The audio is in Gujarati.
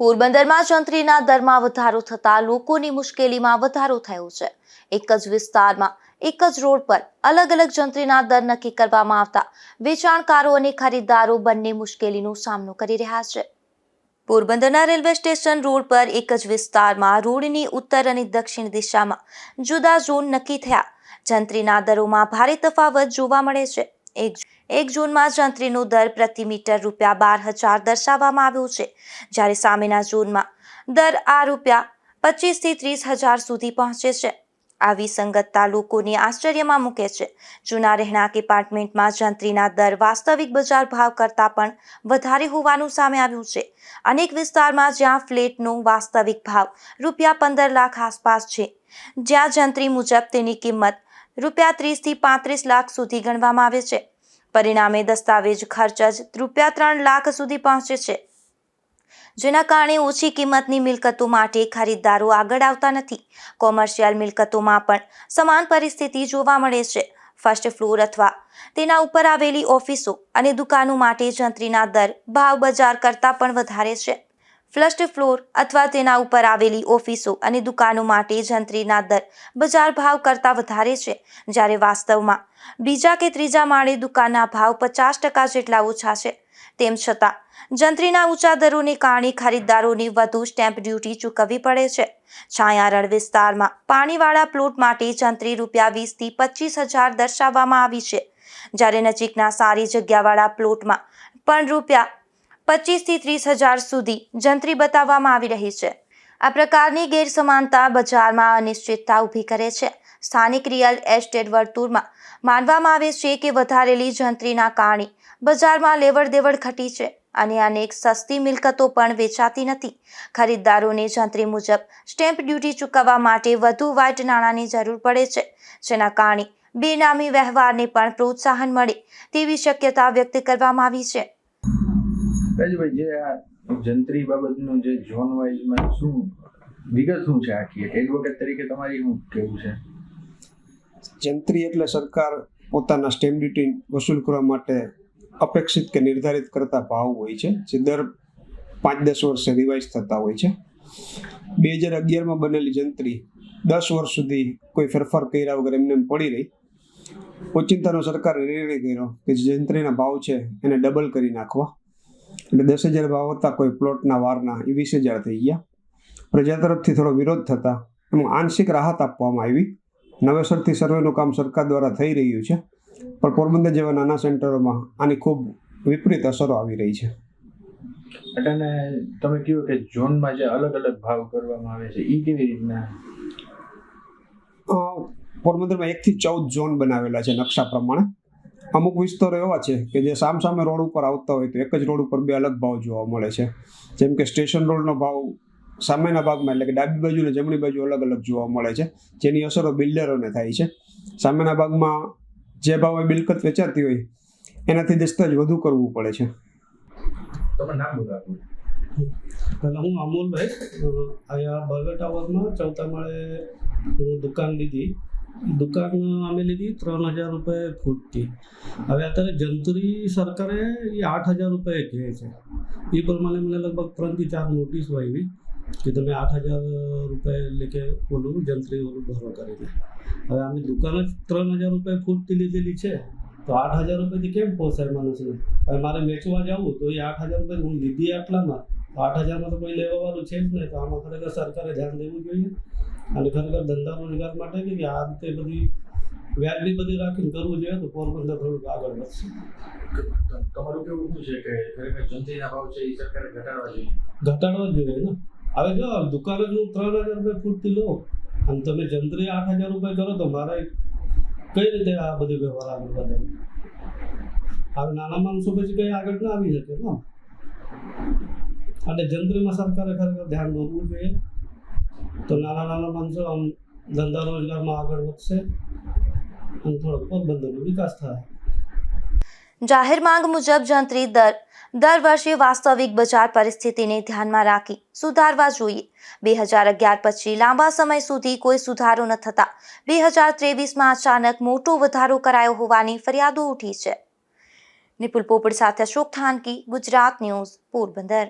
પોરબંદરમાં જંત્રીના દરમાં વધારો થતા લોકોની મુશ્કેલીમાં વધારો થયો છે। એક જ વિસ્તારમાં એક જ રોડ પર અલગ અલગ જંત્રીના દર નક્કી કરવામાં આવતા વેચાણકારો અને ખરીદદારો બંને મુશ્કેલીનો સામનો કરી રહ્યા છે। પોરબંદરના રેલવે સ્ટેશન રોડ પર એક જ વિસ્તારમાં રોડની ઉત્તર અને દક્ષિણ દિશામાં જુદા ઝોન નક્કી થયા જંત્રીના દરોમાં ભારે તફાવત જોવા મળે છે। એક ઝોનમાં જંત્રીનો દર પ્રતિ મીટર ₹12,000 દર્શાવવામાં આવ્યો છે, જ્યારે સામેના ઝોનમાં દર ₹25,000 થી ₹30,000 સુધી પહોંચે છે। આ વિસંગતતા લોકોને આશ્ચર્યમાં મૂકે છે। જૂના રહેણાંક એપાર્ટમેન્ટમાં જંત્રીના દર વાસ્તવિક બજાર ભાવ કરતાં પણ વધારે હોવાનું સામે આવ્યું છે। અનેક વિસ્તારમાં જ્યાં ફ્લેટનો વાસ્તવિક ભાવ ₹15 લાખ આસપાસ છે, જ્યાં જંત્રી મુજબ તેની કિંમત ₹30 થી ₹35 લાખ સુધી ગણવામાં આવે છે। પરિણામે દસ્તાવેજ ખર્ચ જ ₹3 લાખ સુધી પહોંચે છે, જેના કારણે ઓછી કિંમતની મિલકતો માટે ખરીદદારો આગળ આવતા નથી। કોમર્શિયલ મિલકતોમાં પણ સમાન પરિસ્થિતિ જોવા મળે છે। ફર્સ્ટ ફ્લોર અથવા તેના ઉપર આવેલી ઓફિસો અને દુકાનો માટે જંત્રીના દર ભાવ બજાર કરતાં પણ વધારે છે। ફર્સ્ટ ફ્લોર અથવા તેના ઉપર આવેલી ઓફિસો અને દુકાનો માટે જંત્રીના દર બજાર ભાવ કરતાં વધારે છે, જ્યારે વાસ્તવમાં બીજા કે ત્રીજા માળે દુકાનના ભાવ 50% જેટલા ઓછા છે। તેમ છતાં જંત્રીના ઊંચા દરોને કારણે ખરીદદારોને વધુ સ્ટેમ્પ ડ્યુટી ચૂકવવી પડે છે। છાયારણ વિસ્તારમાં પાણીવાળા પ્લોટ માટે જંત્રી ₹20,000 થી ₹25,000 દર્શાવવામાં આવી છે, જ્યારે નજીકના સારી જગ્યાવાળા પ્લોટમાં પણ ₹25,000 થી ₹30,000 સુધી જંત્રી બતાવવામાં આવી રહી છે। આ પ્રકારની ગેરસમાનતા બજારમાં અનિશ્ચિતતા ઊભી કરે છે। સ્થાનિક રિયલ એસ્ટેટ વર્તુળમાં માનવામાં આવે છે કે વધારેલી જંત્રીના કારણે બજારમાં લેવડ-દેવડ ઘટી છે અને અનેક સસ્તી મિલકતો પણ વેચાતી નથી। ખરીદદારોને જંત્રી મુજબ સ્ટેમ્પ ડ્યુટી ચૂકવવા માટે વધુ વ્હાઇટ નાણાંની જરૂર પડે છે, જેના કારણે બેનામી વ્યવહારને પણ પ્રોત્સાહન મળે તેવી શક્યતા વ્યક્ત કરવામાં આવી છે। રાજુભાઈ, જે આ જંત્રી બાબતનું જે ઝોન વાઇઝમાં શું વિગત શું છે આખી, એક એડવોકેટ તરીકે તમારી શું કહેવું છે? જંત્રી એટલે સરકાર પોતાના સ્ટેમ્પ ડ્યુટી વસૂલ કરવા માટે અપેક્ષિત કે નિર્ધારિત કરતા ભાવ હોય છે, જે દર 5-10 વર્ષે રિવાઇઝ થતા હોય છે। 2011માં બનેલી જંત્રી 10 વર્ષ સુધી કોઈ ફેરફાર કર્યા વગર એમને પડી રહી। ઓચિંતાનો સરકારે નિર્ણય કર્યો કે જે જંત્રીના ભાવ છે એને ડબલ કરી નાખવા, એટલે 10,000 ભાવ હતા કોઈ પ્લોટના વારના એ 20,000 થઈ ગયા। પ્રજા તરફથી થોડો વિરોધ થતા એમાં આંશિક રાહત આપવામાં આવી। નવેસરથી સર્વેનું કામ સરકાર દ્વારા થઈ રહ્યું છે, પણ પોરબંદર જેવા નાના સેન્ટરોમાં આની ખૂબ વિપરીત અસરો આવી રહી છે। એટલે તમે કહ્યું કે ઝોનમાં જે અલગ અલગ ભાવ કરવામાં આવે છે, એ કેવી રીતના? પોરબંદરમાં 1 થી 14 ઝોન બનાવેલા છે નકશા પ્રમાણે। અમુક વિસ્તારો એવા છે કે જે સામે રોડ ઉપર આવતા હોય તો એક જ રોડ ઉપર 2 અલગ ભાવ જોવા મળે છે। જેમ કે સ્ટેશન રોડનો ભાવ સામેના ભાગમાં એટલે કે ડાબી બાજુ અને જમણી બાજુ અલગ અલગ જોવા મળે છે, જેની અસરો બિલ્ડરોને થાય છે। સામેના ભાગમાં જે ભાવે મિલકત વેચાતી હોય એનાથી દસ્તાવેજ વધુ કરવું પડે છે। તમે નામ બોલો આપો। પહેલાં હું અમોલભાઈ, અહીંયા બર્ગર ટાવરમાં 4થા માળે દુકાન લીધી। દુકાન અમે લીધી ₹3,000 ફૂટથી। હવે અત્યારે જંત્રી સરકારે એ ₹8,000 કહે છે। એ પ્રમાણે મને લગભગ 3 થી 4 નોટિસો આવી કે તમે ₹8,000 લેકે ઓલું જંત્રી ઓલું ભરો કરીને। હવે અમે દુકાન જ ₹3,000 ફૂટથી લીધેલી છે, તો ₹8,000થી કેમ પોસાય માણસને? હવે મારે વેચવા જવું તો એ ₹8,000 હું લીધી આટલામાં, 8,000માં તો કોઈ લેવાવાળું છે જ નહીં। તો આમાં ખરેખર સરકારે ધ્યાન દેવું જોઈએ અને ખરેખર ધંધા રોજગાર માટે કે આ રીતે બધી વ્યાજબી બધી રાખીને કરવું જોઈએ તો પોરબંદર થોડુંક આગળ વધશે। તમારું કેવું શું છે કે ખરેખર જંત્રીના ભાવ છે એ સરકારે ઘટાડવા જોઈએ? ઘટાડવા જ જોઈએ ને। હવે જો દુકાન જ હું ₹3,000 ફૂટથી લઉં અને તમે જંત્રી ₹8,000 કરો તો મારે કઈ રીતે આ બધી વ્યવહાર આગળ વધે? હવે નાના માણસો પછી કંઈ આગળ ના આવી શકે ને, અને જંત્રીમાં સરકારે ખરેખર ધ્યાન દોરવું જોઈએ તો નાના માણસો આમ ધંધા રોજગારમાં આગળ વધશે અને થોડોક પોરબંદરનો વિકાસ થાય। જાહેર માંગ મુજબ જંત્રી દર વર્ષે વાસ્તવિક બજાર પરિસ્થિતિને ધ્યાનમાં રાખી સુધારવા જોઈએ। 2011 પછી લાંબા સમય સુધી કોઈ સુધારો ન થતા 2023માં અચાનક મોટો વધારો કરાયો હોવાની ફરિયાદો ઉઠી છે। નિપુલ પોપટ સાથે અશોક થાનકી, ગુજરાત ન્યૂઝ, પોરબંદર।